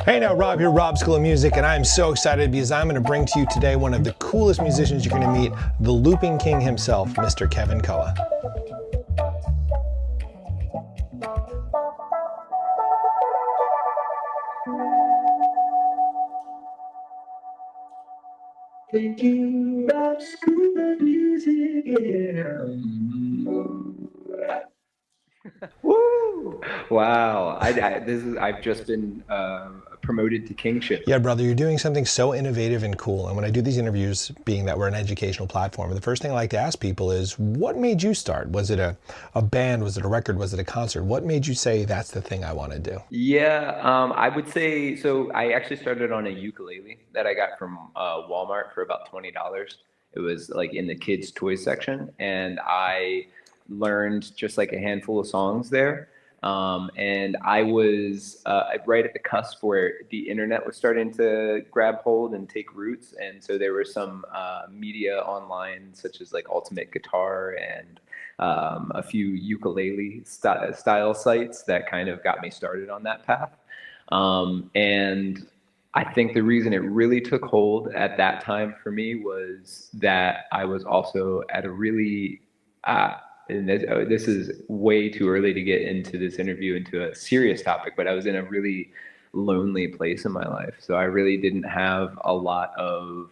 Hey now, Rob here, Rob School of Music, and I'm so excited because I'm going to bring to you today one of the coolest musicians you're going to meet, the looping king himself, Mr. Kevin Koa. Thinking about school of music, yeah. Woo! Wow. I've just been promoted to kingship. Yeah, brother, you're doing something so innovative and cool. And when I do these interviews, being that we're an educational platform, the first thing I like to ask people is, what made you start? Was it a band? Was it a record? Was it a concert? What made you say, that's the thing I want to do? Yeah, I would say so. I actually started on a ukulele that I got from Walmart for about $20. It was like in the kids' toy section, and I learned just like a handful of songs there. And I was right at the cusp where the internet was starting to grab hold and take roots, and so there were some media online, such as like Ultimate Guitar and a few ukulele style sites that kind of got me started on that path. And I think the reason it really took hold at that time for me was that I was also at a really, and this is way too early to get into this interview into a serious topic, but I was in a really lonely place in my life. So I really didn't have a lot of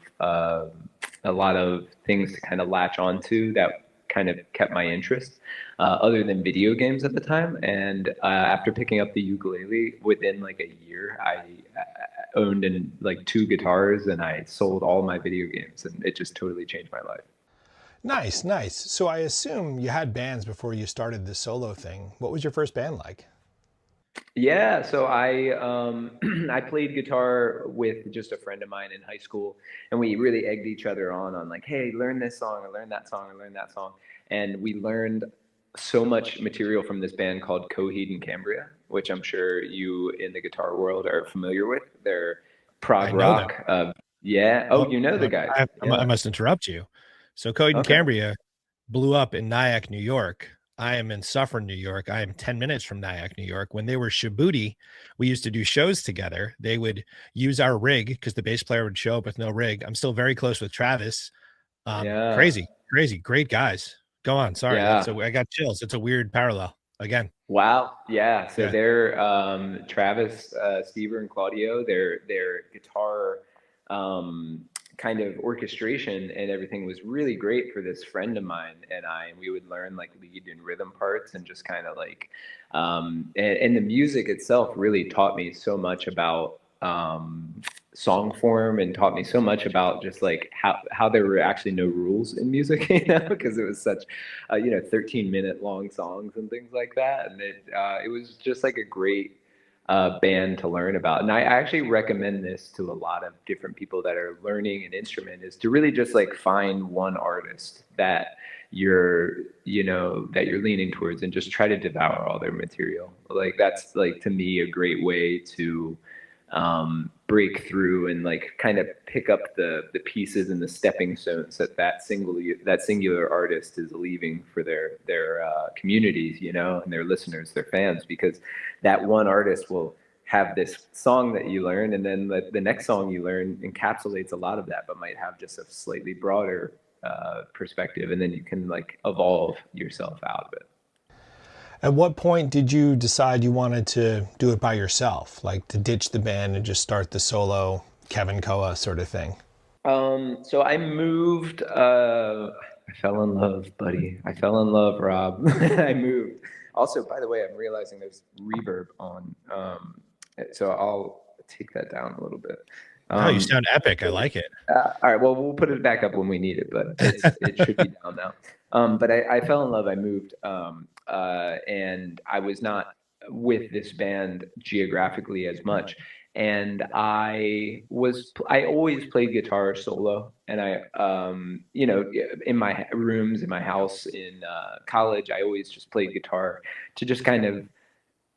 things to kind of latch onto that kind of kept my interest, other than video games at the time. And after picking up the ukulele, within like a year, I owned like two guitars, and I sold all my video games, and it just totally changed my life. Nice, nice. So I assume you had bands before you started this solo thing. What was your first band like? Yeah, so I played guitar with just a friend of mine in high school, and we really egged each other on like, hey, learn this song or learn that song or learn that song. And we learned so much material from this band called Coheed and Cambria, which I'm sure you in the guitar world are familiar with. They're I prog know them. rock. Yeah. Oh, Oh, you know the guys. I Yeah. must interrupt you. So Coed and Okay. Cambria blew up in Nyack, New York. I am in Suffern, New York. I am 10 minutes from Nyack, New York. When they were Shibuti, we used to do shows together. They would use our rig because the bass player would show up with no rig. I'm still very close with Travis. Yeah. Crazy, crazy, great guys. Go on. Sorry. Yeah. I got chills. It's a weird parallel again. Wow. Yeah. So Yeah. they're Travis, Stever, and Claudio. Their guitar um, kind of orchestration and everything was really great for this friend of mine and I. And we would learn like lead and rhythm parts and just kind of like and the music itself really taught me so much about song form and taught me so much about just like how there were actually no rules in music, you know, because it was such 13-minute long songs and things like that. And it was just like a great band to learn about. And I actually recommend this to a lot of different people that are learning an instrument is to really just like find one artist that you're leaning towards and just try to devour all their material. Like that's like to me a great way to break through and like kind of pick up the pieces and the stepping stones that singular artist is leaving for their communities, you know, and their listeners, their fans, because that one artist will have this song that you learn, and then the next song you learn encapsulates a lot of that, but might have just a slightly broader perspective, and then you can like evolve yourself out of it. At what point did you decide you wanted to do it by yourself, like to ditch the band and just start the solo Kevin Koa sort of thing? So I moved. I fell in love, buddy. I fell in love, Rob. I moved. Also, by the way, I'm realizing there's reverb on. So I'll take that down a little bit. No, you sound epic. I like it. All right. Well, we'll put it back up when we need it, but it should be down now. But I fell in love. I moved, and I was not with this band geographically as much. And I always played guitar solo, and in my rooms in my house in college, I always just played guitar to just kind of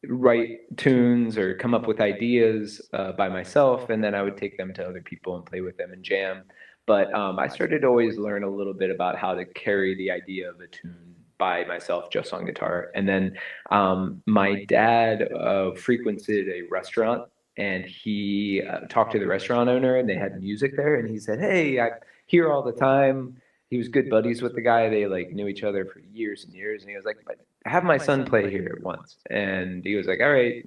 write tunes or come up with ideas by myself, and then I would take them to other people and play with them and jam. But I started to always learn a little bit about how to carry the idea of a tune by myself just on guitar. And then my dad frequented a restaurant and he talked to the restaurant owner, and they had music there, and he said, "Hey, I here all the time." He was good buddies with the guy. They like knew each other for years and years. And he was like, "But have my son play here once." And he was like, "All right,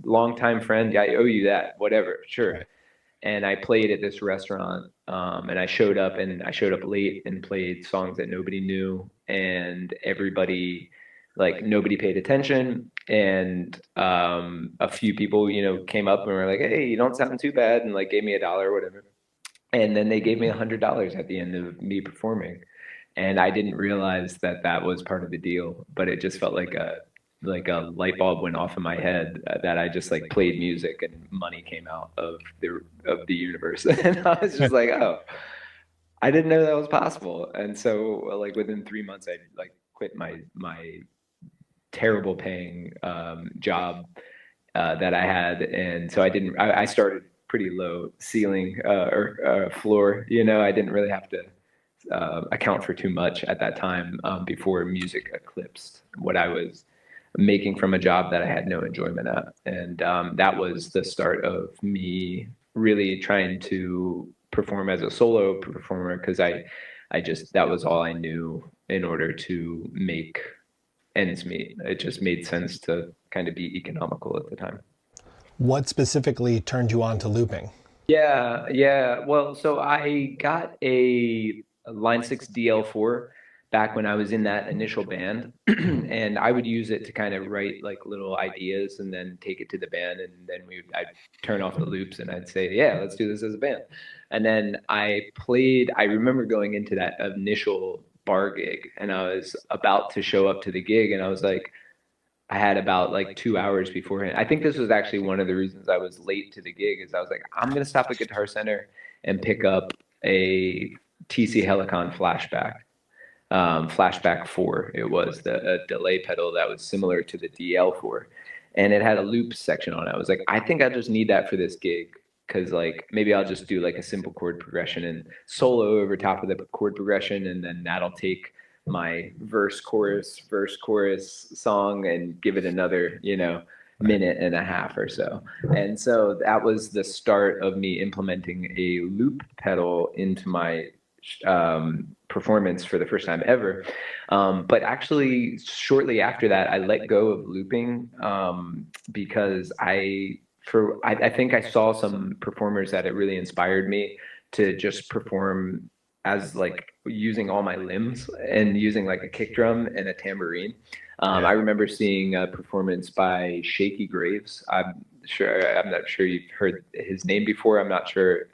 longtime friend. I owe you that. Whatever, sure." Right. And I played at this restaurant, and I showed up late and played songs that nobody knew, and nobody paid attention. And a few people, came up and were like, "Hey, you don't sound too bad," and like gave me $1 or whatever. And then they gave me $100 at the end of me performing. And I didn't realize that that was part of the deal, but it just felt like a light bulb went off in my head, that I just like played music and money came out of the universe. And I was just like, "Oh, I didn't know that was possible." And so like within 3 months, I like quit my terrible paying job that I had. And so I started pretty low ceiling, or floor. I didn't really have to account for too much at that time, before music eclipsed what I was making from a job that I had no enjoyment at. And that was the start of me really trying to perform as a solo performer, because that was all I knew in order to make ends meet. It just made sense to kind of be economical at the time. What specifically turned you on to looping? Yeah, yeah. Well, so I got a Line 6 DL4 back when I was in that initial band, and I would use it to kind of write like little ideas and then take it to the band, and then I'd turn off the loops and I'd say, "Yeah, let's do this as a band." And then I remember going into that initial bar gig, and I was about to show up to the gig, and I was like, I had about like 2 hours beforehand. I think this was actually one of the reasons I was late to the gig, is I was like, I'm gonna stop at Guitar Center and pick up a TC Helicon Flashback 4. It was a delay pedal that was similar to the DL4, and it had a loop section on it. I was like, I think I just need that for this gig, because like maybe I'll just do like a simple chord progression and solo over top of the chord progression, and then that'll take my verse chorus song and give it another, minute and a half or so. And so that was the start of me implementing a loop pedal into my performance for the first time ever. But actually, shortly after that, I let go of looping, because I think I saw some performers that it really inspired me to just perform as like using all my limbs and using like a kick drum and a tambourine. I remember seeing a performance by Shaky Graves. I'm not sure you've heard his name before. I'm not sure,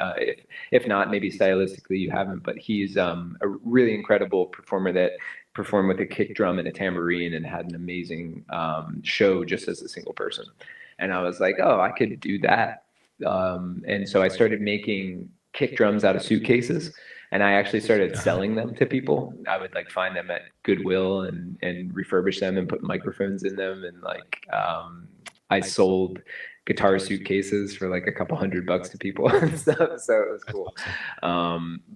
if not, maybe stylistically you haven't, but he's a really incredible performer that performed with a kick drum and a tambourine and had an amazing show just as a single person. And I was like, oh, I could do that. And so I started making kick drums out of suitcases, and I actually started selling them to people. I would like find them at Goodwill and refurbish them and put microphones in them. And like, I sold guitar suitcases for like a couple $100 to people and stuff. So it was cool.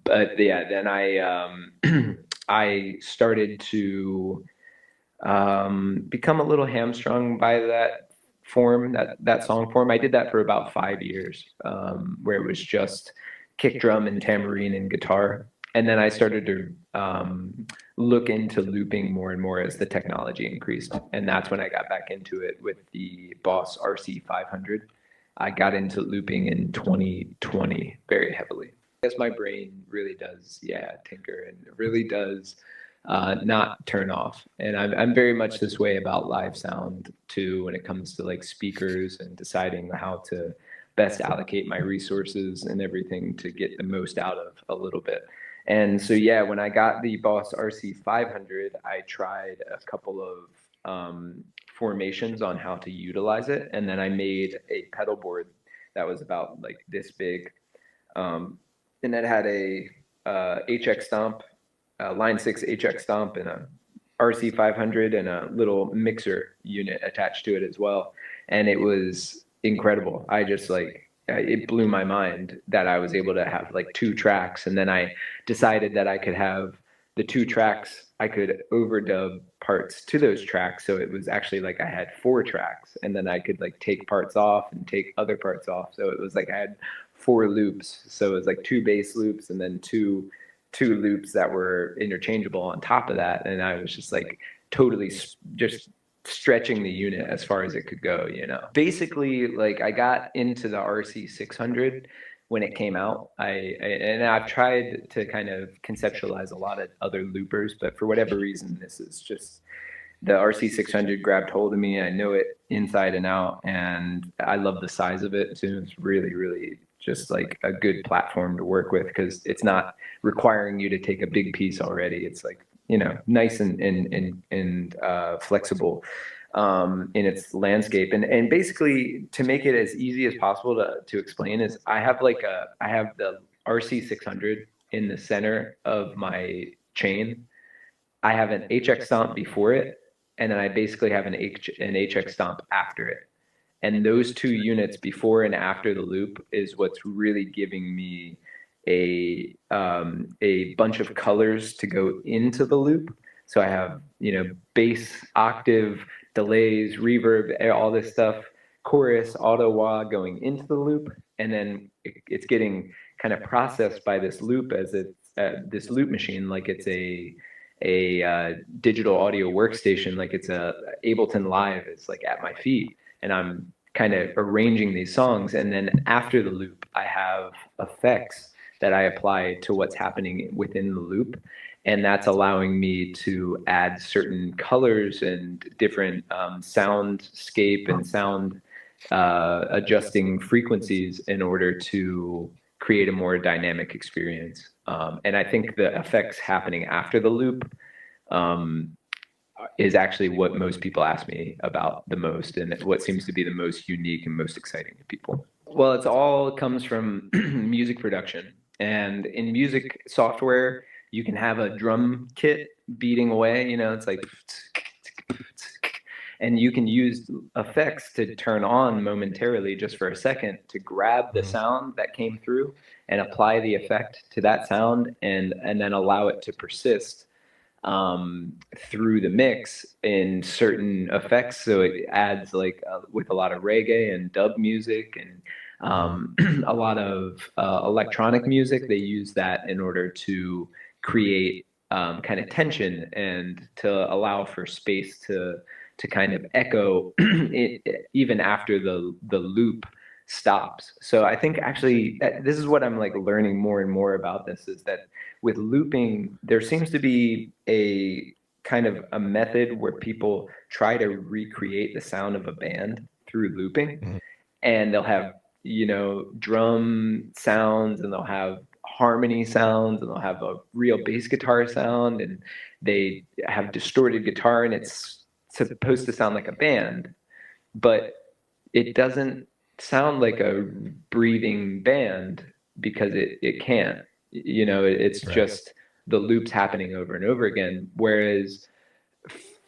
But yeah, then I started to become a little hamstrung by that song form. I did that for about 5 years, where it was just kick drum and tambourine and guitar. And then I started to look into looping more and more as the technology increased. And that's when I got back into it with the Boss RC500. I got into looping in 2020 very heavily. I guess my brain really does, yeah, tinker, and it really does not turn off. And I'm very much this way about live sound too, when it comes to like speakers and deciding how to best allocate my resources and everything to get the most out of a little bit. And so, yeah, when I got the Boss RC500, I tried a couple of formations on how to utilize it. And then I made a pedal board that was about like this big. And it had a HX stomp, Line 6 HX stomp, and a RC500 and a little mixer unit attached to it as well. And it was incredible. I just like, it blew my mind that I was able to have like 2 tracks. And then I decided that I could have the two tracks, I could overdub parts to those tracks. So it was actually like I had four tracks, and then I could like take parts off and take other parts off. So it was like I had four loops. So it was like two bass loops and then two loops that were interchangeable on top of that. And I was just like totally just stretching the unit as far as it could go, you know. Basically, like I got into the RC 600 when it came out. And I've tried to kind of conceptualize a lot of other loopers, but for whatever reason, this is just the RC 600 grabbed hold of me. I know it inside and out, and I love the size of it too. It's really, really just like a good platform to work with because it's not requiring you to take a big piece already. It's like, you know, nice and flexible in its landscape. And basically, to make it as easy as possible to explain, is I have the RC 600 in the center of my chain. I have an HX stomp before it, and then I basically have an HX stomp after it. And those two units before and after the loop is what's really giving me a bunch of colors to go into the loop. So I have, you know, bass, octave, delays, reverb, all this stuff, chorus, auto wah going into the loop, and then it's getting kind of processed by this loop as this loop machine, like it's a digital audio workstation, like it's a Ableton Live. It's like at my feet, and I'm kind of arranging these songs. And then after the loop, I have effects that I apply to what's happening within the loop. And that's allowing me to add certain colors and different soundscape and sound adjusting frequencies in order to create a more dynamic experience. And I think the effects happening after the loop is actually what most people ask me about the most, and what seems to be the most unique and most exciting to people. Well, it's all comes from music production. And in music software, you can have a drum kit beating away, you know, it's like, and you can use effects to turn on momentarily just for a second to grab the sound that came through and apply the effect to that sound, and then allow it to persist through the mix in certain effects. So it adds like with a lot of reggae and dub music and a lot of electronic music. They use that in order to create kind of tension and to allow for space to kind of echo even after the loop stops. So I think actually this is what I'm like learning more and more about this, is that with looping, there seems to be a kind of a method where people try to recreate the sound of a band through looping, and they'll have, you know, drum sounds, and they'll have harmony sounds, and they'll have a real bass guitar sound, and they have distorted guitar, and it's supposed to sound like a band, but it doesn't sound like a breathing band because it can't, you know, it's right. Just the loops happening over and over again. Whereas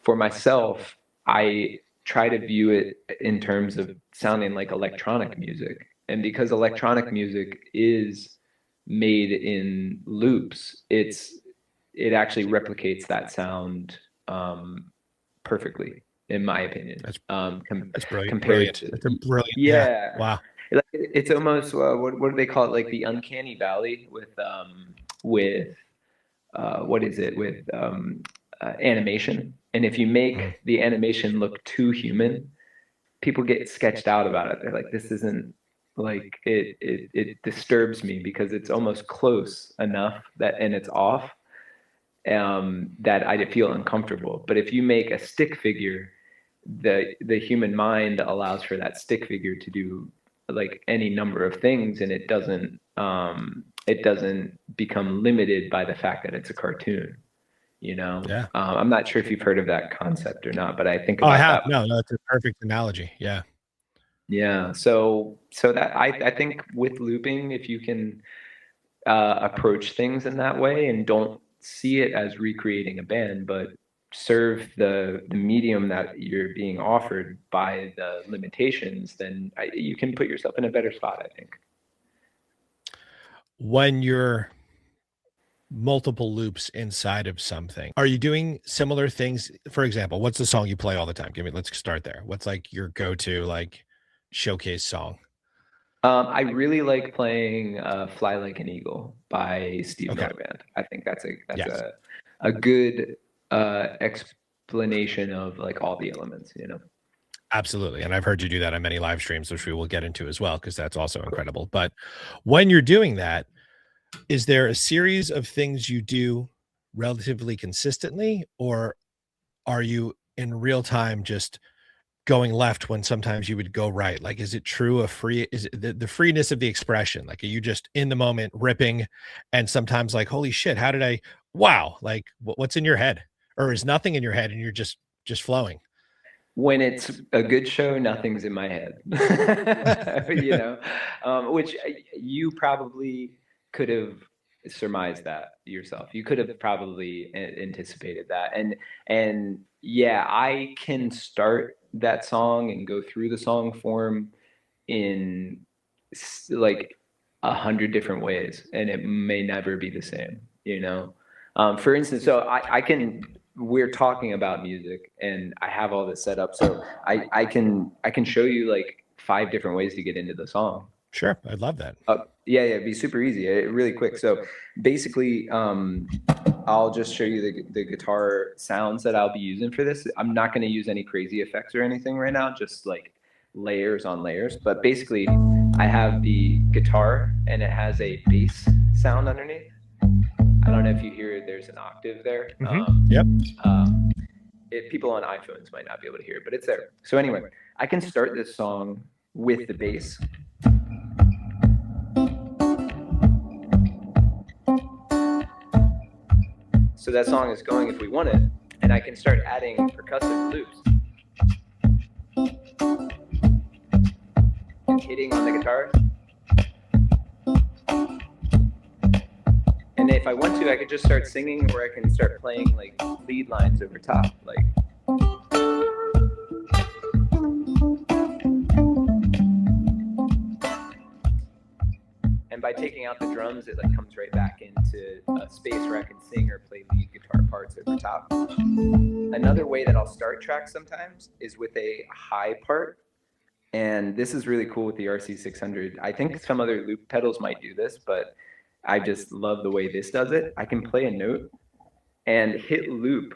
for myself, I try to view it in terms of sounding like electronic music. And because electronic music is made in loops, it actually replicates that sound perfectly, in my opinion. That's brilliant. Compared to, that's a brilliant. Yeah. Wow. Like, it's almost what do they call it? Like the uncanny valley with what is it with animation? And if you make the animation look too human, people get sketched out about it. They're like, this isn't like it disturbs me because it's almost close enough that, and it's off, that I feel uncomfortable. But if you make a stick figure, the human mind allows for that stick figure to do like any number of things, and it doesn't become limited by the fact that it's a cartoon, you know. Yeah. I'm not sure if you've heard of that concept or not, but I think I have. that. No, it's a perfect analogy. Yeah. So that I think with looping, if you can approach things in that way and don't see it as recreating a band, but serve the medium that you're being offered by the limitations, then you can put yourself in a better spot, I think. When you're multiple loops inside of something. Are you doing similar things? For example, what's the song you play all the time? Let's start there. What's like your go-to like showcase song? I really like playing "Fly Like an Eagle" by Steve Okay. Miller Band. I think that's Yes. a good explanation of like all the elements, you know. Absolutely. And I've heard you do that on many live streams, which we will get into as well, because that's also incredible. But when you're doing that, is there a series of things you do relatively consistently, or are you in real time just going left when sometimes you would go right? Like, is it true of free, is it the freeness of the expression? Like, are you just in the moment ripping and sometimes like, holy shit, how did I, wow, like what's in your head? Or is nothing in your head and you're just flowing? When it's a good show, nothing's in my head, you know, which you probably could have surmised that yourself. You could have probably anticipated that. And yeah, I can start that song and go through the song form in like 100 different ways, and it may never be the same, you know. For instance, so I can, we're talking about music and I have all this set up, so I can show you like 5 different ways to get into the song. Sure. I'd love that. Yeah, it'd be super easy, really quick. So basically, I'll just show you the guitar sounds that I'll be using for this. I'm not going to use any crazy effects or anything right now, just like layers on layers. But basically, I have the guitar and it has a bass sound underneath. I don't know if you hear there's an octave there. Yep. People on iPhones might not be able to hear it, but it's there. So anyway, I can start this song with the bass. So that song is going if we want it, and I can start adding percussive loops. Hitting on the guitar. And if I want to, I could just start singing, or I can start playing like lead lines over top, like. And by taking out the drums, it like comes right back into a space where I can sing or play lead guitar parts over top. Another way that I'll start tracks sometimes is with a high part. And this is really cool with the RC600. I think some other loop pedals might do this, but I just love the way this does it. I can play a note and hit loop.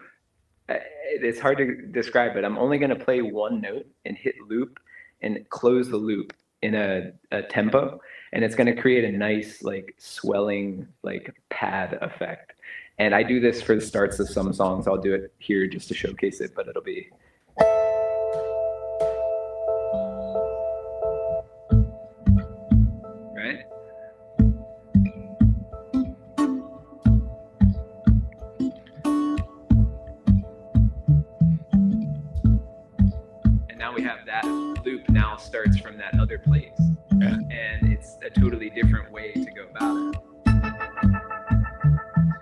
It's hard to describe it. I'm only going to play one note and hit loop and close the loop in a tempo, and it's going to create a nice like swelling like pad effect. And I do this for the starts of some songs. I'll do it here just to showcase it, but it'll be. Right? And now we have that loop now starts from that other place. Yeah. And it's a totally different way to go about it.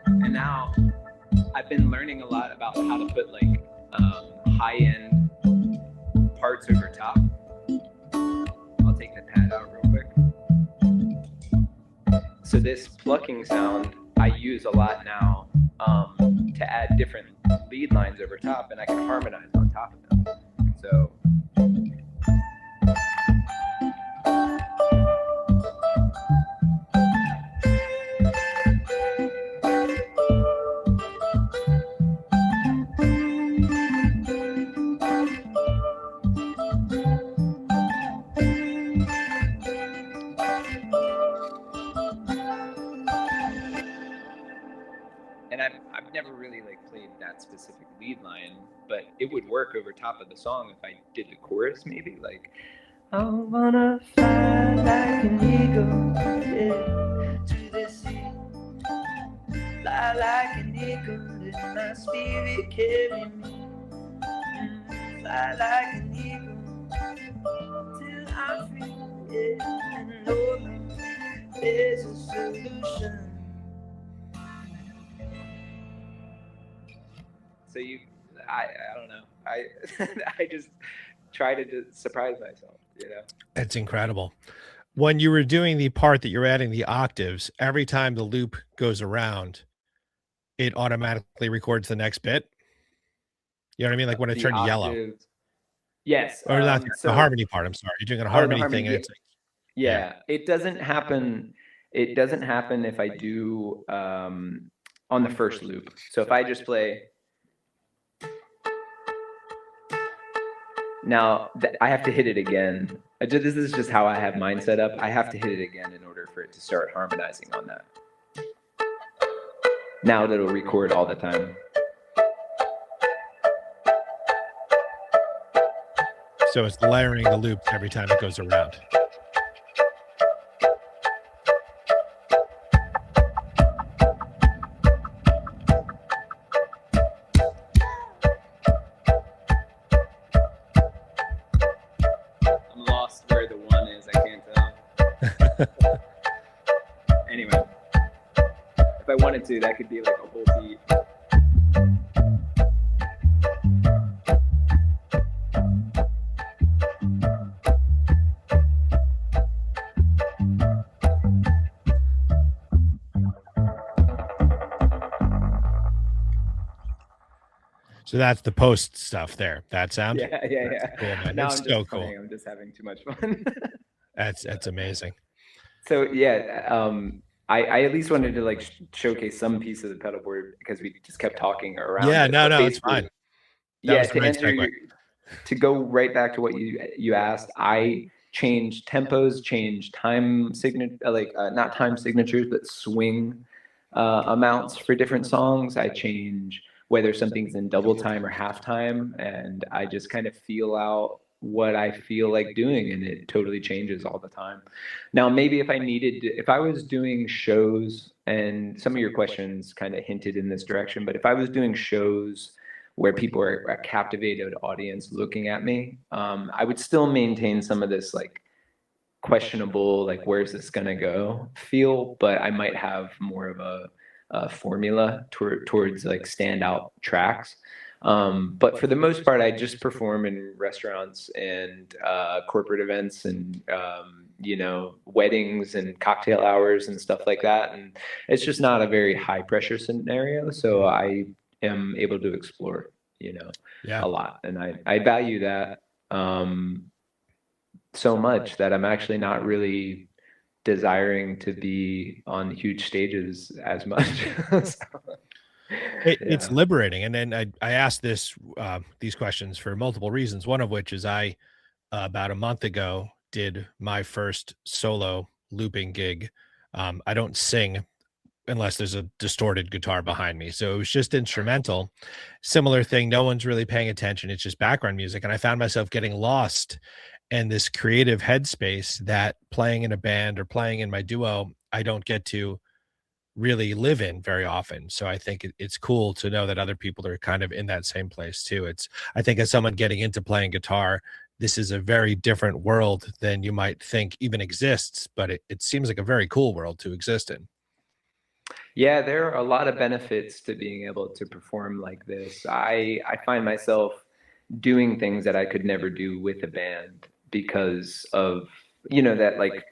And now I've been learning a lot about how to put like high-end parts over top. I'll take the pad out real quick. So this plucking sound I use a lot now to add different lead lines over top, and I can harmonize on top of them. So. And I've never really like played that specific lead line, but it would work over top of the song if I did the chorus maybe, like I wanna fly like an eagle, yeah, to the sea. Fly like an eagle, let my spirit carry me. Fly like an eagle till I'm free, yeah, and know there's a solution. So I don't know. I just try to just surprise myself, you know. It's incredible. When you were doing the part that you're adding the octaves, every time the loop goes around, it automatically records the next bit. You know what I mean? Like when it The turned yellow, octaves. Yes. or not the So, harmony part. I'm sorry, you're doing a oh, the harmony harmony. thing, and Yeah, it's like, yeah. yeah. It doesn't happen. It doesn't happen if I do on the first loop. So if I just play now, I have to hit it again. This is just how I have mine set up. I have to hit it again in order for it to start harmonizing on that. Now it'll record all the time. So it's layering the loops every time it goes around. I'm lost where the one is. I can't tell. Anyway, if I wanted to, that could be like a whole beat. So that's the post stuff there. That sound. Yeah. Cool, man. Now That's I'm so just cool. playing. I'm just having too much fun. That's amazing. So yeah, I at least wanted to like showcase some piece of the pedal board because we just kept talking around Yeah, it. no, But no, it's fine. That yeah, was a to great answer segue. to go right back to what you asked, I changed tempos, changed time signature, like not time signatures, but swing amounts for different songs. I change whether something's in double time or half time, and I just kind of feel out what I feel like doing, and it totally changes all the time. Now, maybe if I needed to, if I was doing shows, and some of your questions kind of hinted in this direction, but if I was doing shows where people are a captivated audience looking at me, I would still maintain some of this like questionable, like where's this gonna go feel, but I might have more of a formula towards like standout tracks. But for the most part, I just perform in restaurants and corporate events and weddings and cocktail hours and stuff like that. And it's just not a very high pressure scenario, so I am able to explore, Yeah. a lot, and I value that so much that I'm actually not really desiring to be on huge stages as much. It's liberating. And then I asked these questions for multiple reasons. One of which is I about a month ago did my first solo looping gig. I don't sing unless there's a distorted guitar behind me. So it was just instrumental. Similar thing. No one's really paying attention. It's just background music. And I found myself getting lost in this creative headspace that playing in a band or playing in my duo, I don't get to really live in very often. So I think it's cool to know that other people are kind of in that same place too. I think as someone getting into playing guitar, this is a very different world than you might think even exists, but it seems like a very cool world to exist in. Yeah, there are a lot of benefits to being able to perform like this. I find myself doing things that I could never do with a band because of, that like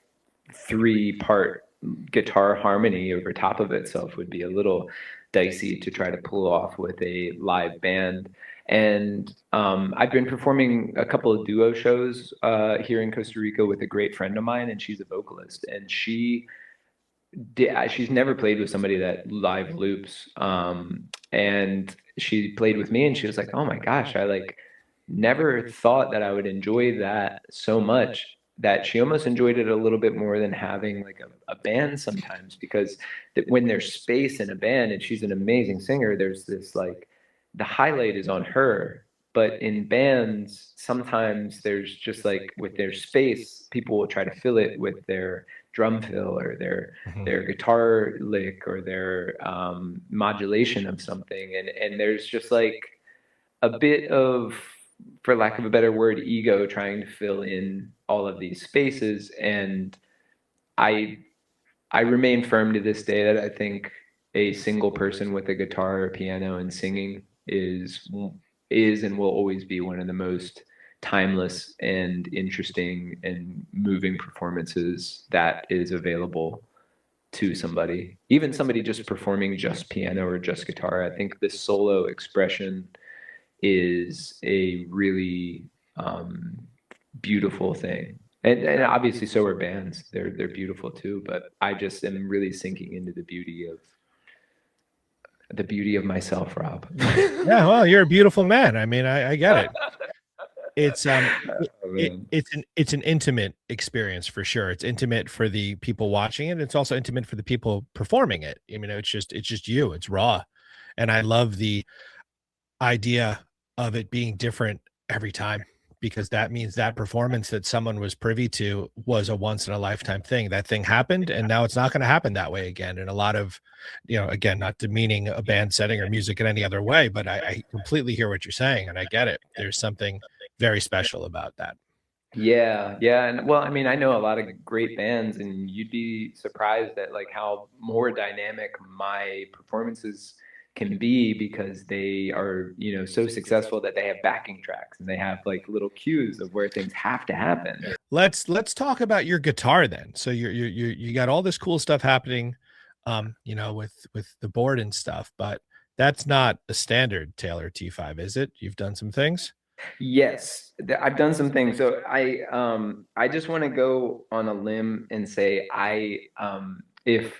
3-part guitar harmony over top of itself would be a little dicey to try to pull off with a live band. And I've been performing a couple of duo shows here in Costa Rica with a great friend of mine, and she's a vocalist, and she's never played with somebody that live loops. And she played with me, and she was like, "Oh my gosh, I like never thought that I would enjoy that so much." That she almost enjoyed it a little bit more than having like a band sometimes, because when there's space in a band, and she's an amazing singer, there's this like the highlight is on her. But in bands, sometimes there's just like with their space, people will try to fill it with their drum fill or their guitar lick or their modulation of something, and there's just like a bit of, for lack of a better word, ego trying to fill in all of these spaces. And I I remain firm to this day that I think a single person with a guitar or piano and singing is and will always be one of the most timeless and interesting and moving performances that is available to somebody, even somebody just performing just piano or just guitar. I think this solo expression is a really beautiful thing. And obviously so are bands. They're beautiful too, but I just am really sinking into the beauty of myself, Rob. Yeah, well, you're a beautiful man. I mean, I get it. It's Oh, man. it's an intimate experience for sure. It's intimate for the people watching it. It's also intimate for the people performing it. I mean, it's just you. It's raw, and I love the idea of it being different every time, because that means that performance that someone was privy to was a once in a lifetime thing. That thing happened, and now it's not going to happen that way again. And a lot of, again, not demeaning a band setting or music in any other way, but I completely hear what you're saying, and I get it. There's something very special about that. Yeah, yeah, and well, I mean, I know a lot of great bands, and you'd be surprised at like how more dynamic my performances can be because they are, so successful that they have backing tracks and they have like little cues of where things have to happen. Let's talk about your guitar then. So you got all this cool stuff happening, with the board and stuff, but that's not a standard Taylor T5, is it? You've done some things. Yes, I've done some things. So I just want to go on a limb and say if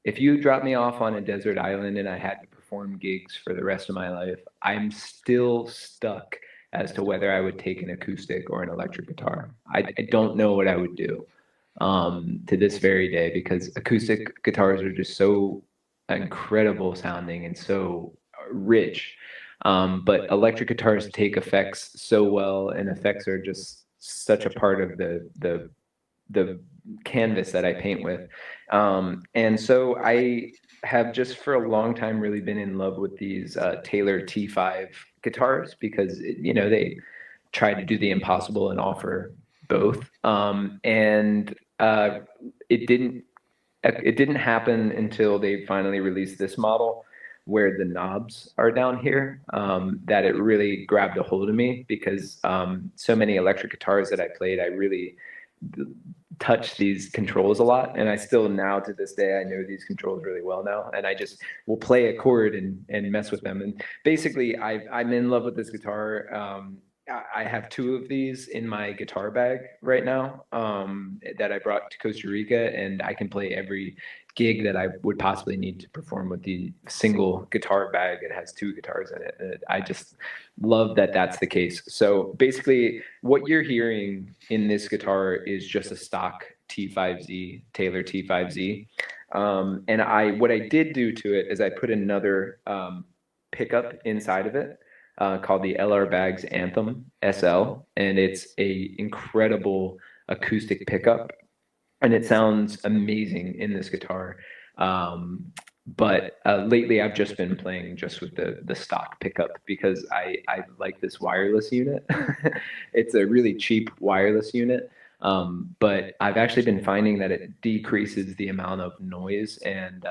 you drop me off on a desert island and I had to perform gigs for the rest of my life, I'm still stuck as to whether I would take an acoustic or an electric guitar. I don't know what I would do to this very day because acoustic guitars are just so incredible sounding and so rich. But electric guitars take effects so well, and effects are just such a part of the canvas that I paint with. And so I have just for a long time really been in love with these Taylor T5 guitars because they try to do the impossible and offer both. And it didn't happen until they finally released this model where the knobs are down here, that it really grabbed a hold of me because so many electric guitars that I played, I really touch these controls a lot. And I still now to this day, I know these controls really well now. And I just will play a chord and mess with them. And basically I'm in love with this guitar. I have two of these in my guitar bag right now that I brought to Costa Rica, and I can play every gig that I would possibly need to perform with the single guitar bag. It has two guitars in it. And I just love that that's the case. So basically, what you're hearing in this guitar is just a stock T5Z, Taylor T5Z. And what I did do to it is I put another pickup inside of it called the LR Baggs Anthem SL, and it's a incredible acoustic pickup, and it sounds amazing in this guitar. But lately, I've just been playing just with the stock pickup because I like this wireless unit. It's a really cheap wireless unit. But I've actually been finding that it decreases the amount of noise and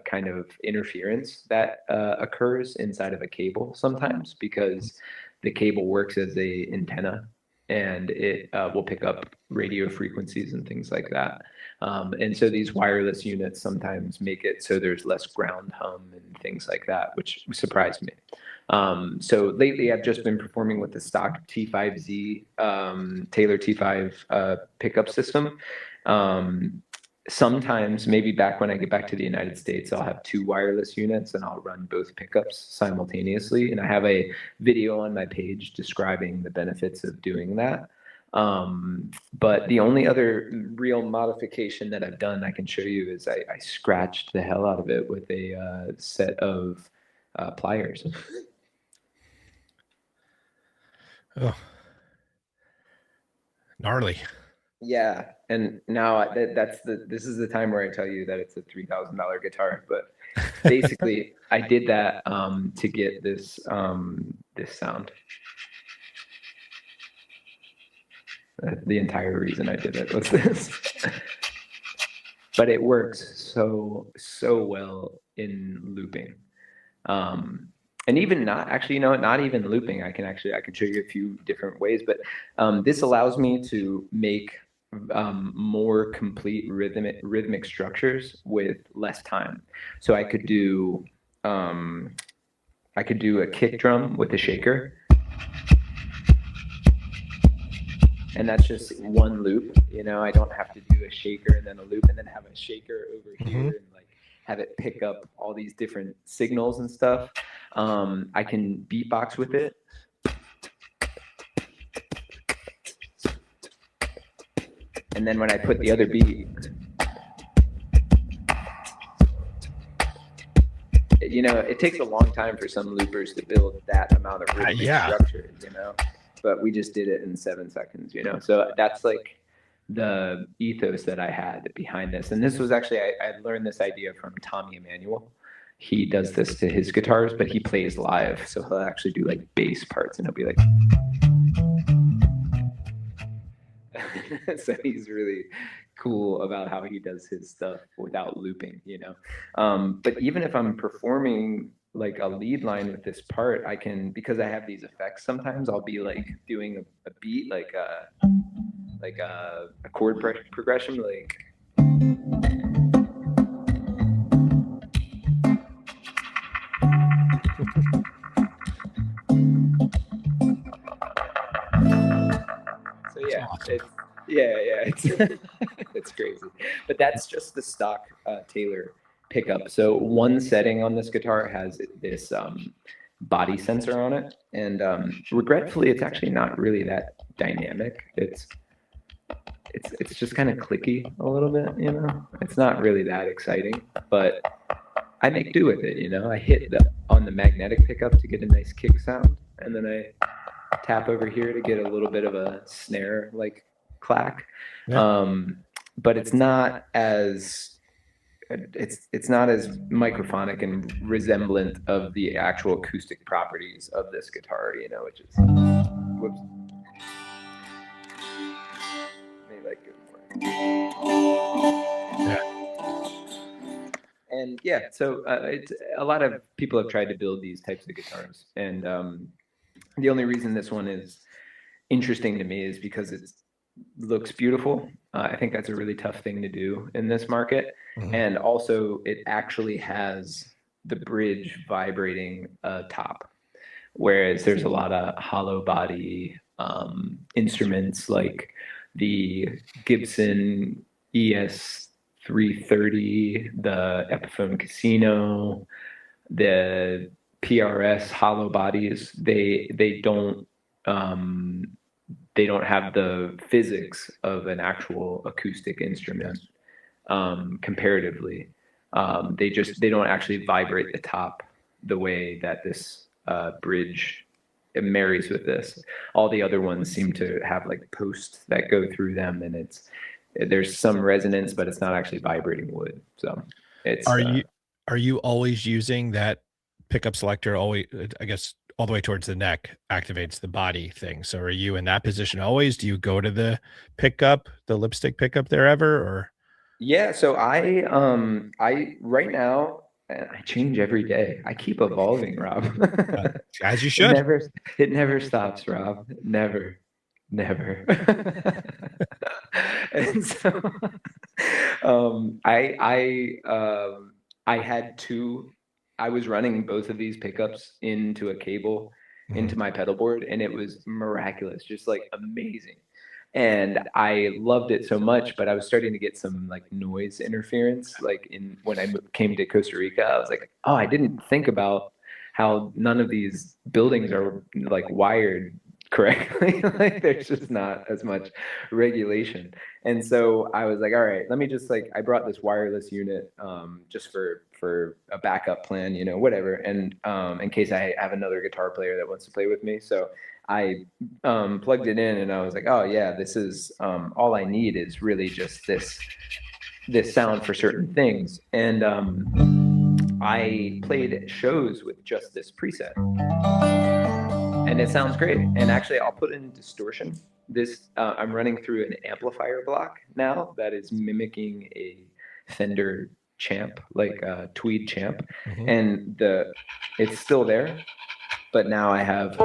kind of interference that occurs inside of a cable sometimes because the cable works as a antenna and it will pick up radio frequencies and things like that. And so these wireless units sometimes make it so there's less ground hum and things like that, which surprised me. So lately, I've just been performing with the stock T5Z Taylor T5 pickup system. Sometimes, maybe back when I get back to the United States, I'll have two wireless units and I'll run both pickups simultaneously. And I have a video on my page describing the benefits of doing that. But the only other real modification that I've done I can show you is I scratched the hell out of it with a set of pliers. Oh, gnarly. Yeah, and now this is the time where I tell you that it's a $3,000 guitar. But basically, I did that to get this this sound. The entire reason I did it was this. But it works so well in looping. And even not actually, not even looping. I can show you a few different ways, but this allows me to make more complete rhythmic structures with less time. So I could do a kick drum with a shaker, and that's just one loop. You know, I don't have to do a shaker and then a loop and then have a shaker over here Hmm. and like have it pick up all these different signals and stuff. I can beatbox with it. And then when I put the other beat, you know, it takes a long time for some loopers to build that amount of rhythmic Yeah. structure, you know, but we just did it in 7 seconds, you know. So that's like the ethos that I had behind this. And this was actually, I learned this idea from Tommy Emmanuel. He does this to his guitars, but he plays live. So he'll actually do like bass parts and he'll be like, so he's really cool about how he does his stuff without looping, you know. But even if I'm performing like a lead line with this part, I can, because I have these effects, sometimes I'll be like doing a beat, like a chord progression, like so It's yeah, awesome. it's it's it's crazy. But that's just the stock Taylor pickup. So one setting on this guitar has this body sensor on it, and regretfully, it's actually not really that dynamic. It's just kind of clicky a little bit, you know. It's not really that exciting, but I make do with it, you know. I hit on the magnetic pickup to get a nice kick sound, and then I tap over here to get a little bit of a snare like clack. Yeah. Um, but it's not as microphonic and resemblant of the actual acoustic properties of this guitar, you know, which is whoops. Maybe like good Yeah. and yeah, so it's a lot of people have tried to build these types of guitars, and the only reason this one is interesting to me is because it looks beautiful. I think that's a really tough thing to do in this market. Mhm. And also, it actually has the bridge vibrating top, whereas there's a lot of hollow body instruments like the Gibson ES 330, the Epiphone Casino, the PRS hollow bodies. Um, they don't have the physics of an actual acoustic instrument comparatively. They don't actually vibrate the top the way that this bridge it marries with this. All the other ones seem to have like posts that go through them, and there's some resonance, but it's not actually vibrating wood. So it's Are you are you always using that pickup selector always, I guess, all the way towards the neck activates the body thing. So are you in that position always? Do you go to the pickup, the lipstick pickup there ever or yeah. So I right now I change every day. I keep evolving, Rob. uh, as you It should? never it never stops, Rob. Never. Never. And so I had two. I was running both of these pickups into a cable Mhm. into my pedal board, and it was miraculous, just like amazing. And I loved it so much, but I was starting to get some like noise interference. Like in when I came to Costa Rica, I was like, oh, I didn't think about how none of these buildings are like wired correctly. Like there's just not as much regulation. And so I was like, all right, let me just like I brought this wireless unit just for a backup plan, you know, whatever. And in case I have another guitar player that wants to play with me. So I plugged it in and I was like, oh yeah, this is all I need is really just this sound for certain things. And I played shows with just this preset, and it sounds great. And actually, I'll put in distortion. This I'm running through an amplifier block now that is mimicking a Fender Champ, like a Tweed Champ, Mhm. and it's still there, but now I have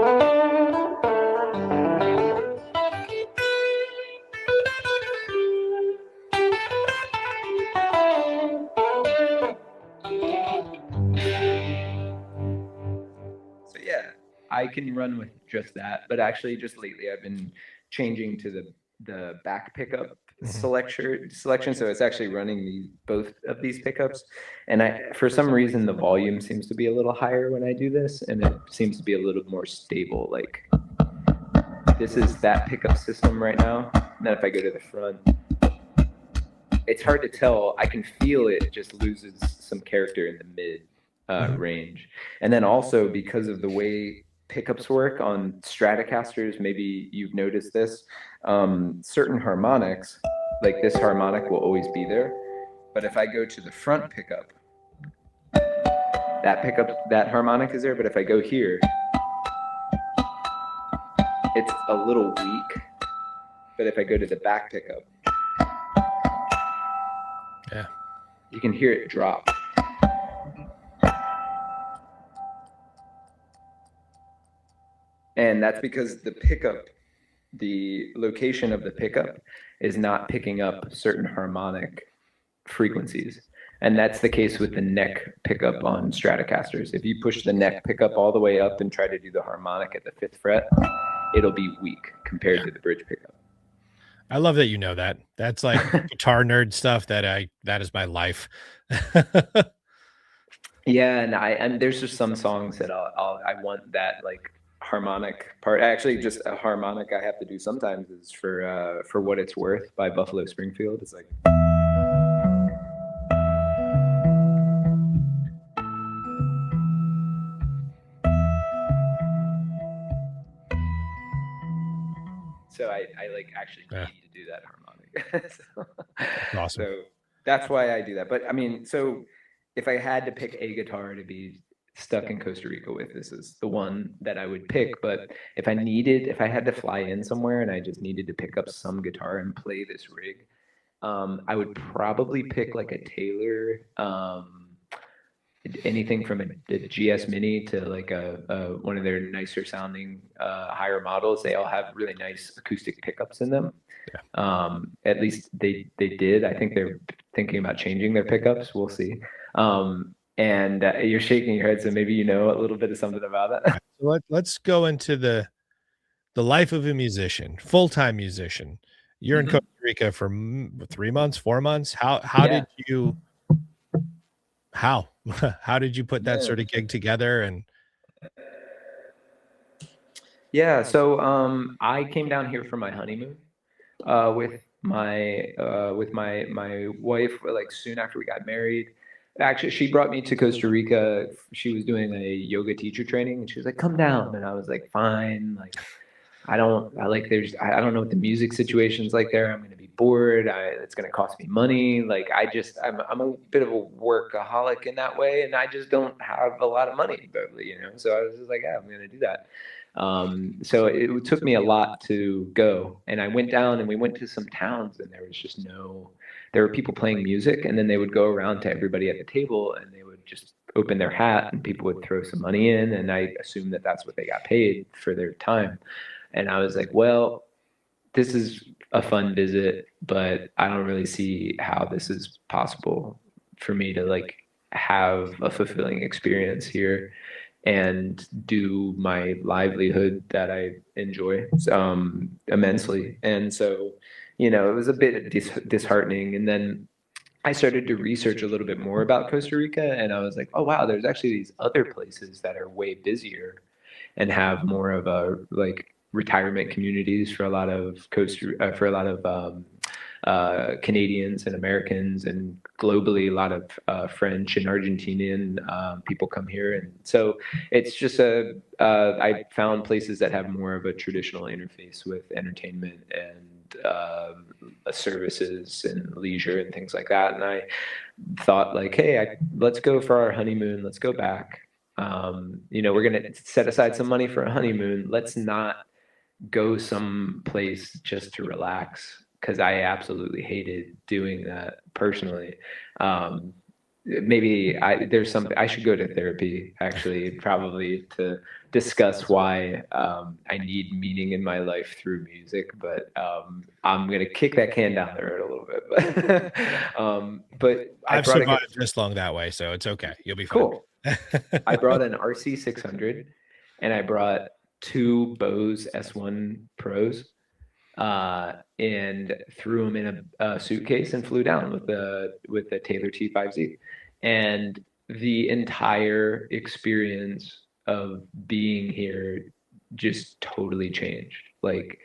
I can run with just that, but actually just lately I've been changing to the back pickup Mhm. selection. So it's actually running both of these pickups. And for some reason, the volume seems to be a little higher when I do this, and it seems to be a little more stable. Like this is that pickup system right now. And then if I go to the front, it's hard to tell. I can feel it just loses some character in the mid range. And then also because of the way pickups work on Stratocasters, maybe you've noticed this, certain harmonics, like this harmonic will always be there. But if I go to the front pickup, that harmonic is there. But if I go here, it's a little weak. But if I go to the back pickup, Yeah. you can hear it drop. And that's because the location of the pickup is not picking up certain harmonic frequencies. And that's the case with the neck pickup on Stratocasters. If you push the neck pickup all the way up and try to do the harmonic at the 5th fret, it'll be weak compared to the bridge pickup. I love that you know that. That's like guitar nerd stuff that is my life. Yeah, and there's just some songs that I want that like harmonic part. Actually, just a harmonic I have to do sometimes is for What It's Worth by Buffalo Springfield. It's like. So I like actually need to do that harmonic. Awesome. So that's why I do that. But I mean, so if I had to pick a guitar to be stuck in Costa Rica with, this is the one that I would pick. But if I had to fly in somewhere and I just needed to pick up some guitar and play this rig, I would probably pick like a Taylor, anything from a GS Mini to like a one of their nicer sounding higher models. They all have really nice acoustic pickups in them. Yeah. At least they did. I think they're thinking about changing their pickups. We'll see. And you're shaking your head, so maybe you know a little bit of something about that. So let's go into the life of a musician, full-time musician. You're in Costa Rica for 3 months, 4 months. How did you how did you put that sort of gig together? And yeah, so I came down here for my honeymoon with my wife, like soon after we got married. Actually, she brought me to Costa Rica. She was doing a yoga teacher training, and she was like, "Come down," and I was like, "Fine." Like, I don't know what the music situation's like there. I'm going to be bored. It's going to cost me money. Like I'm a bit of a workaholic in that way, and I just don't have a lot of money, So I was just like, yeah, I'm going to do that. So it took me a lot to go, and I went down and we went to some towns, and there were people playing music, and then they would go around to everybody at the table and they would just open their hat and people would throw some money in, and I assumed that that's what they got paid for their time. And I was like, well, this is a fun visit, but I don't really see how this is possible for me to like have a fulfilling experience here and do my livelihood that I enjoy immensely. And so, it was a bit disheartening. And then I started to research a little bit more about Costa Rica, and I was like, oh wow, there's actually these other places that are way busier and have more of a like retirement communities for a lot of Canadians and Americans, and globally a lot of French and Argentinian people come here. And so it's just I found places that have more of a traditional interface with entertainment and services and leisure and things like that. And I thought like, hey, let's go for our honeymoon. Let's go back. We're going to set aside some money for a honeymoon. Let's not go someplace just to relax, because I absolutely hated doing that personally. Maybe I should go to therapy, actually, probably, to discuss why I need meaning in my life through music. But I'm going to kick that can down the road a little bit. But I've survived this long that way, so it's okay. You'll be fine. Cool. I brought an RC 600, and I brought two Bose S1 Pros, and threw them in a suitcase and flew down with the Taylor T5Z. And the entire experience of being here just totally changed. Like,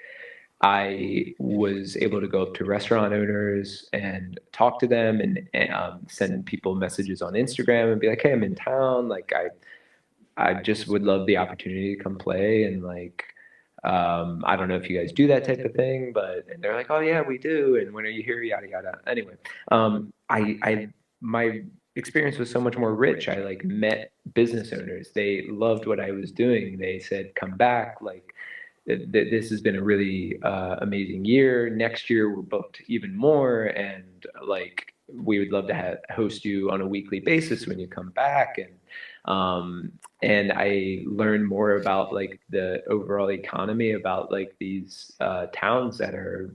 I was able to go up to restaurant owners and talk to them, and send people messages on Instagram and be like, "Hey, I'm in town. Like, I just would love the opportunity to come play." And like, I don't know if you guys do that type of thing, but and they're like, "Oh yeah, we do." And when are you here? Yada yada. Anyway, my experience was so much more rich. I like met business owners. They loved what I was doing. They said, "Come back." Like, this has been a really amazing year. Next year we're booked even more, and like, we would love to host you on a weekly basis when you come back. And I learned more about like the overall economy, about like these towns that are,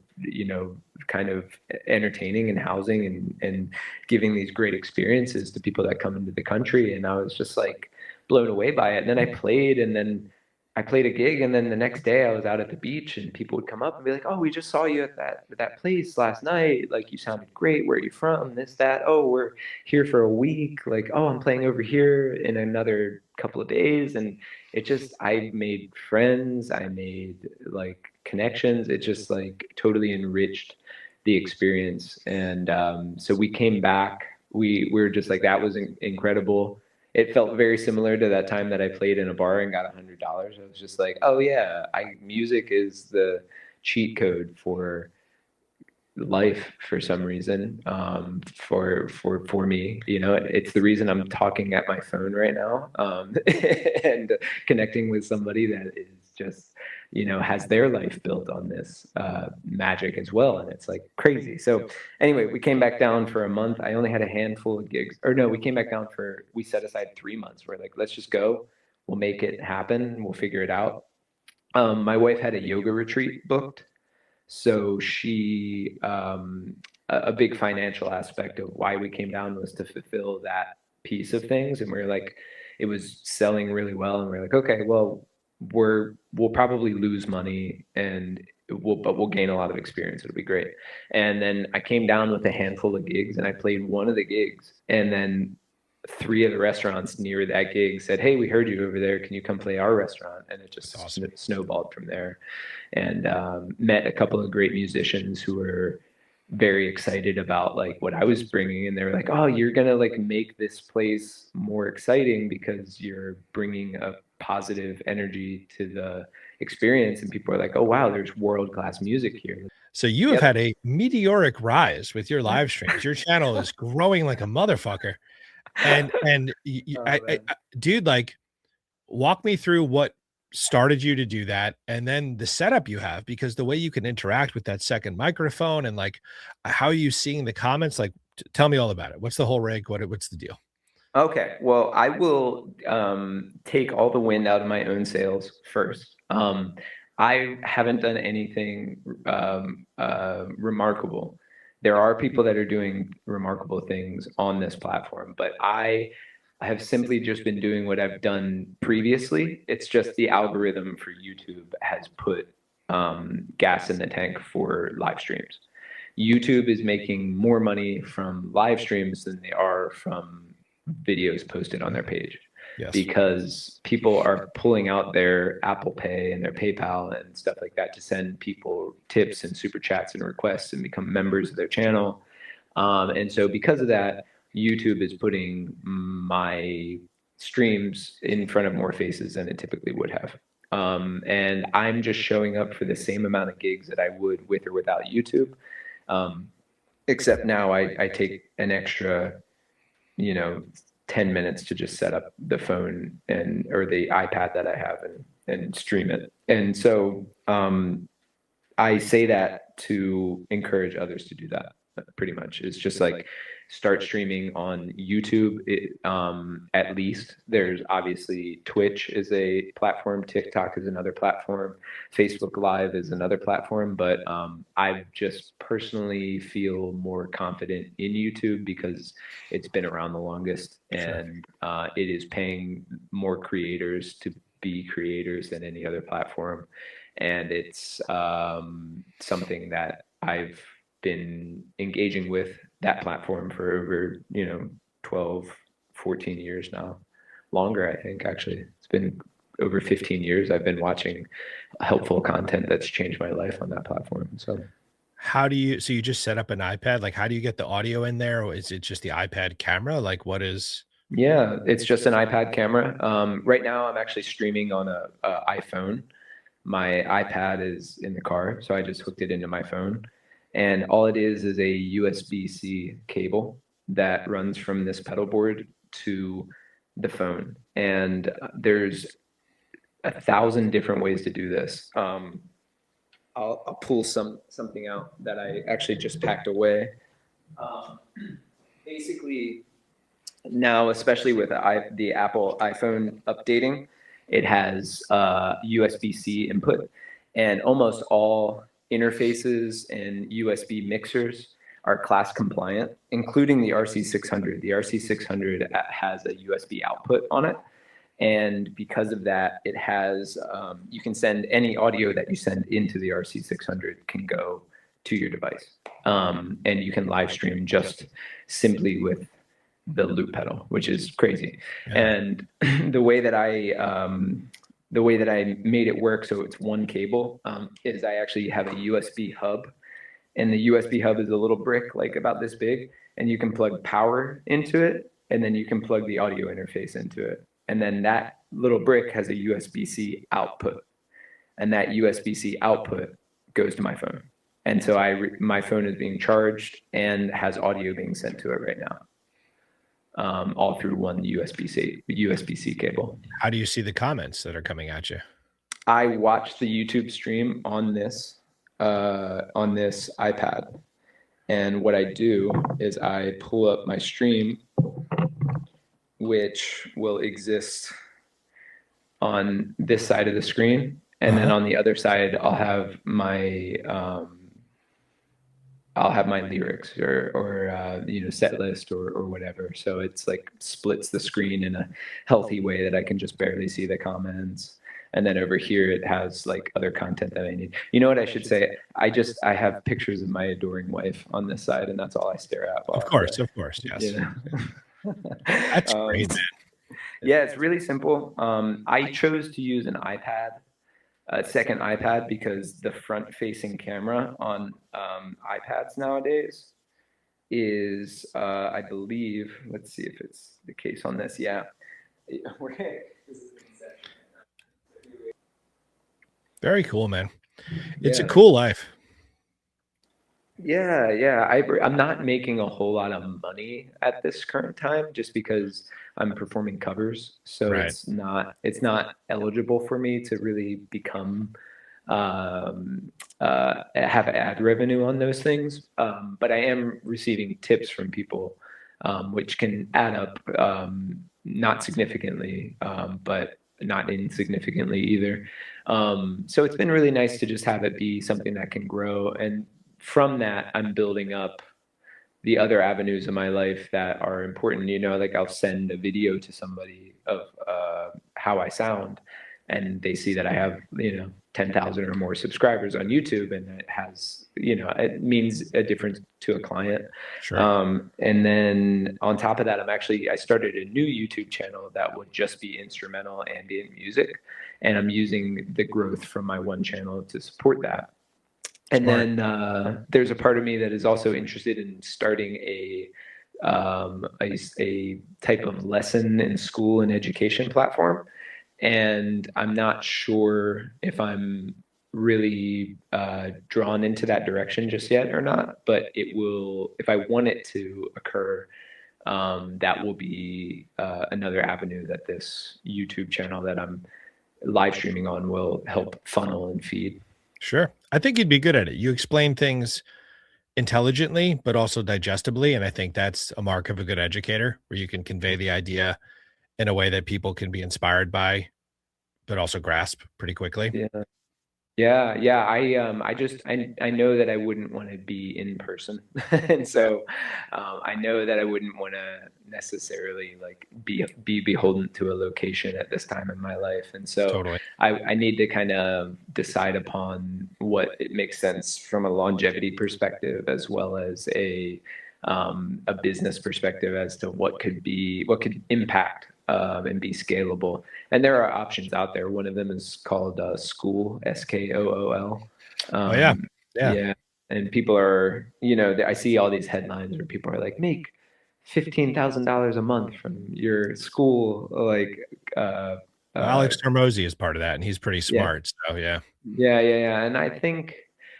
kind of entertaining and housing, and giving these great experiences to people that come into the country. And I was just like blown away by it. And then I played a gig, and then the next day I was out at the beach, and people would come up and be like, "Oh, we just saw you at that place last night. Like, you sounded great. Where are you from? This, that. Oh, we're here for a week. Like, oh, I'm playing over here in another couple of days." And I made friends. I made like connections. It just like totally enriched the experience. And so we came back. We were just like, that was incredible. It felt very similar to that time that I played in a bar and got $100. I was just like, oh yeah, music is the cheat code for life for some reason. For me, it's the reason I'm talking at my phone right now, and connecting with somebody that is just, has their life built on this magic as well, and it's like crazy. So anyway, we came back down for a month. I only had a handful of gigs, or no, we came back down we set aside 3 months. We're like, let's just go. We'll make it happen. We'll figure it out. My wife had a yoga retreat booked, so a big financial aspect of why we came down was to fulfill that piece of things. And we are like, it was selling really well. And we are like, okay, well, we'll probably lose money, but we'll gain a lot of experience. It'll be great. And then I came down with a handful of gigs, and I played one of the gigs. And then three of the restaurants near that gig said, "Hey, we heard you over there. Can you come play our restaurant?" And it just Awesome. snowballed from there. And met a couple of great musicians who were very excited about like what I was bringing. And they were like, "Oh, you're gonna like make this place more exciting because you're bringing a positive energy to the experience." And people are like, "Oh wow, there's world-class music here." So you have had a meteoric rise with your live streams. Your channel is growing like a motherfucker. And dude, like, walk me through what started you to do that, and then the setup you have, because the way you can interact with that second microphone, and like, how are you seeing the comments? Like, tell me all about it. What's the whole rig? What's the deal? Okay, well, I will take all the wind out of my own sails first. I haven't done anything remarkable. There are people that are doing remarkable things on this platform, but I have simply just been doing what I've done previously. It's just the algorithm for YouTube has put gas in the tank for live streams. YouTube is making more money from live streams than they are from videos posted on their page, Yes. because people are pulling out their Apple Pay and their PayPal and stuff like that to send people tips and super chats and requests and become members of their channel. And so because of that, YouTube is putting my streams in front of more faces than it typically would have. And I'm just showing up for the same amount of gigs that I would with or without YouTube. Except now I take an extra, 10 minutes to just set up the phone or the iPad that I have, and stream it. And so I say that to encourage others to do that. Pretty much, it's just like, start streaming on YouTube. At least there's obviously Twitch is a platform, TikTok is another platform, Facebook Live is another platform, but I just personally feel more confident in YouTube because it's been around the longest, and it is paying more creators to be creators than any other platform. And it's something that I've been engaging with that platform for over, 12, 14 years now. Longer, I think, actually. It's been over 15 years I've been watching helpful content that's changed my life on that platform. So So you just set up an iPad? Like, how do you get the audio in there? Or is it just the iPad camera? Like, what is? yeah, it's just an iPad camera. Right now I'm actually streaming on a iPhone. My iPad is in the car, so I just hooked it into my phone. And all it is a USB-C cable that runs from this pedal board to the phone. And there's 1,000 different ways to do this. I'll pull something out that I actually just packed away. Um, Basically, now, especially with the Apple iPhone updating, it has USB-C input, and almost all interfaces and USB mixers are class compliant, including the RC600. The RC600 has a USB output on it. And because of that, it has, you can send any audio that you send into the RC600 can go to your device. And you can live stream just simply with the loop pedal, which is crazy. Yeah. And the way that I made it work, so it's one cable, is I actually have a USB hub, and the USB hub is a little brick, like about this big, and you can plug power into it, and then you can plug the audio interface into it. And then that little brick has a USB-C output, and that USB-C output goes to my phone. And so my phone is being charged and has audio being sent to it right now, all through one USB-C cable. How do you see the comments that are coming at you? I watch the YouTube stream on this iPad, and what I do is I pull up my stream, which will exist on this side of the screen, and then on the other side I'll have my lyrics or set list or whatever. So it's like splits the screen in a healthy way that I can just barely see the comments. And then over here it has like other content that I need. You know what I should say? I have pictures of my adoring wife on this side, and that's all I stare at. Of course, yes. Yeah. That's great, man. Yeah, it's really simple. I chose to use an iPad, a second iPad, because the front-facing camera on iPads nowadays is, I believe, let's see if it's the case on this. Yeah. Very cool, man. It's a cool life. Yeah. I'm not making a whole lot of money at this current time just because I'm performing covers. So Right. It's not eligible for me to really become have ad revenue on those things. But I am receiving tips from people, which can add up, not significantly, but not insignificantly either. So it's been really nice to just have it be something that can grow. And from that, I'm building up the other avenues of my life that are important. Like I'll send a video to somebody of how I sound, and they see that I have 10,000 or more subscribers on YouTube, and it has it means a difference to a client. Sure. And then on top of that, I started a new YouTube channel that would just be instrumental ambient music, and I'm using the growth from my one channel to support that. And then there's a part of me that is also interested in starting a type of lesson in school and education platform. And I'm not sure if I'm really drawn into that direction just yet or not, but it will, if I want it to occur, that will be another avenue that this YouTube channel that I'm live streaming on will help funnel and feed. Sure. I think you'd be good at it. You explain things intelligently, but also digestibly. And I think that's a mark of a good educator, where you can convey the idea in a way that people can be inspired by, but also grasp pretty quickly. Yeah. Yeah. I know that I wouldn't want to be in person, and so I know that I wouldn't want to necessarily like be beholden to a location at this time in my life, and so Totally. I need to kind of decide upon what it makes sense from a longevity perspective as well as a business perspective as to what could impact and be scalable. And there are options out there. One of them is called School, Skool. Oh yeah. Um, Yeah. yeah, and people are, I see all these headlines where people are like, make $15,000 a month from your school, like, uh, Well, uh, Alex Hormozy is part of that, and he's pretty yeah, smart. So yeah. yeah. And I think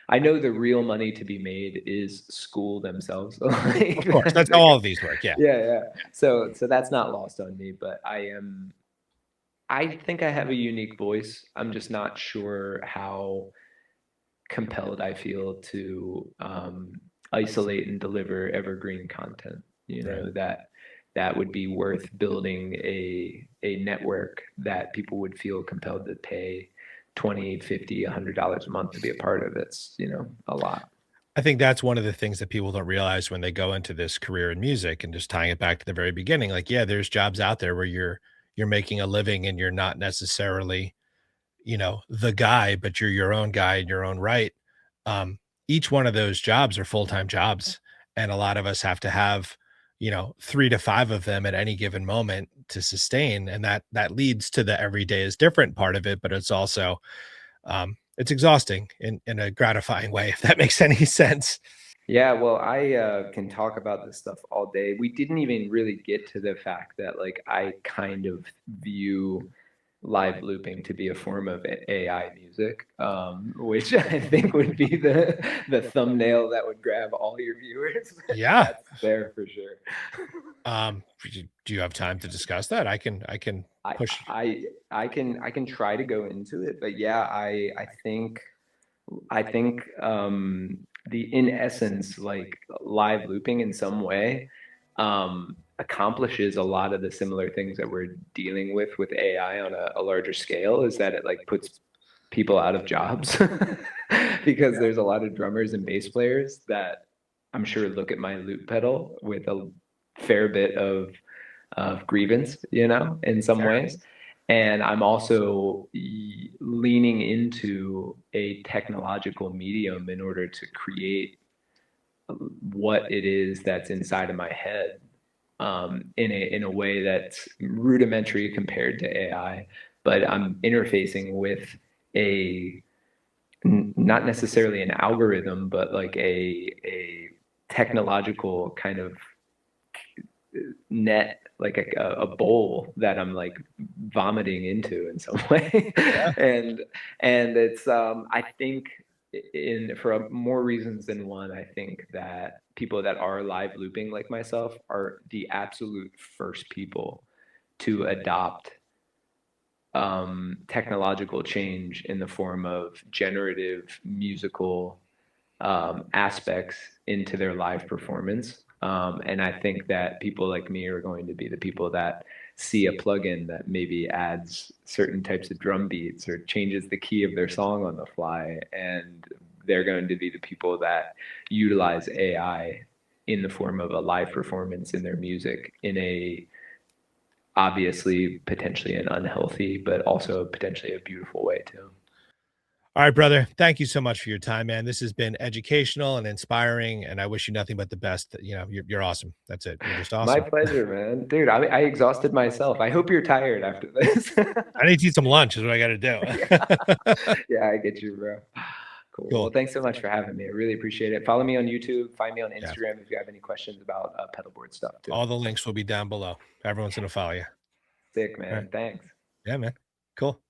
I know the real money to be made is school themselves. Of Like, course. That's how all of these work. Yeah. yeah. So that's not lost on me, but I think I have a unique voice. I'm just not sure how compelled I feel to isolate and deliver evergreen content. Right. That would be worth building a network that people would feel compelled to pay 20, 50, $100 a month to be a part of. It's, a lot. I think that's one of the things that people don't realize when they go into this career in music, and just tying it back to the very beginning. Like, yeah, there's jobs out there where you're making a living and you're not necessarily, the guy, but you're your own guy in your own right. Um, each one of those jobs are full-time jobs, and a lot of us have to have, 3 to 5 of them at any given moment to sustain, and that leads to the every day is different part of it, but it's also, it's exhausting in a gratifying way, if that makes any sense. Yeah, well, I can talk about this stuff all day. We didn't even really get to the fact that, like, I kind of view live looping to be a form of AI music, which I think would be the thumbnail that would grab all your viewers. Yeah. That's there for sure. Do you have time to discuss that? I can I push. I can try to go into it, but yeah, I think the in essence, like live looping in some way, accomplishes a lot of the similar things that we're dealing with AI on a larger scale. Is that it like puts people out of jobs because there's a lot of drummers and bass players that I'm sure look at my loop pedal with a fair bit of grievance, in some Sure. ways. And I'm also leaning into a technological medium in order to create what it is that's inside of my head, in a way that's rudimentary compared to AI, but I'm interfacing with a not necessarily an algorithm, but like a technological kind of net, like a bowl that I'm like vomiting into in some way. Yeah. And it's I think in for more reasons than one, I think that people that are live looping like myself are the absolute first people to adopt technological change in the form of generative musical aspects into their live performance. And I think that people like me are going to be the people that see a plugin that maybe adds certain types of drum beats or changes the key of their song on the fly. And they're going to be the people that utilize AI in the form of a live performance in their music in a obviously potentially an unhealthy, but also potentially a beautiful way too. All right, brother. Thank you so much for your time, man. This has been educational and inspiring, and I wish you nothing but the best. You're awesome. That's it. You're just My awesome. pleasure, man. Dude, I exhausted myself. I hope you're tired after this. I need to eat some lunch, is what I got to do. Yeah, I get you, bro. Cool. Well, Cool. thanks so much for having me. I really appreciate it. Follow me on YouTube. Find me on Yeah. Instagram if you have any questions about pedalboard stuff too. All the links will be down below. Everyone's going to follow you. Sick, All right. man. Thanks. Yeah, man. Cool.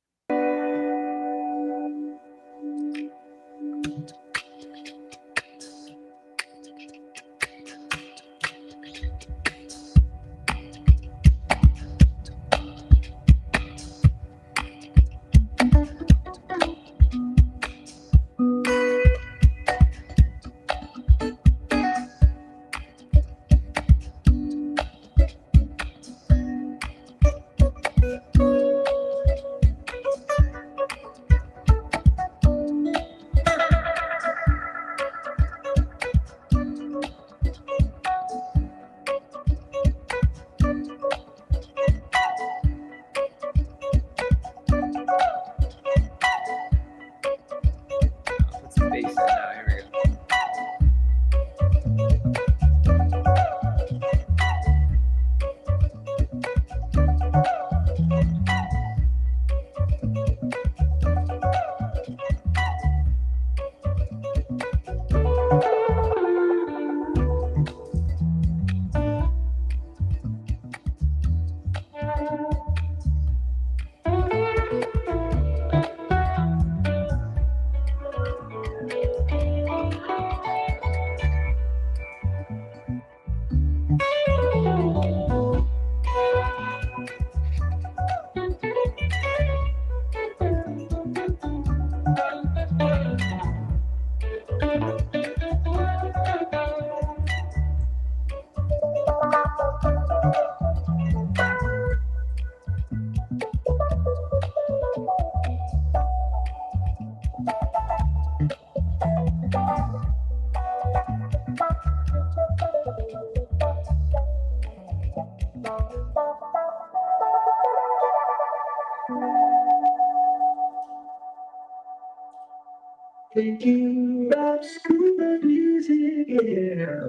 Thinking about school music, yeah.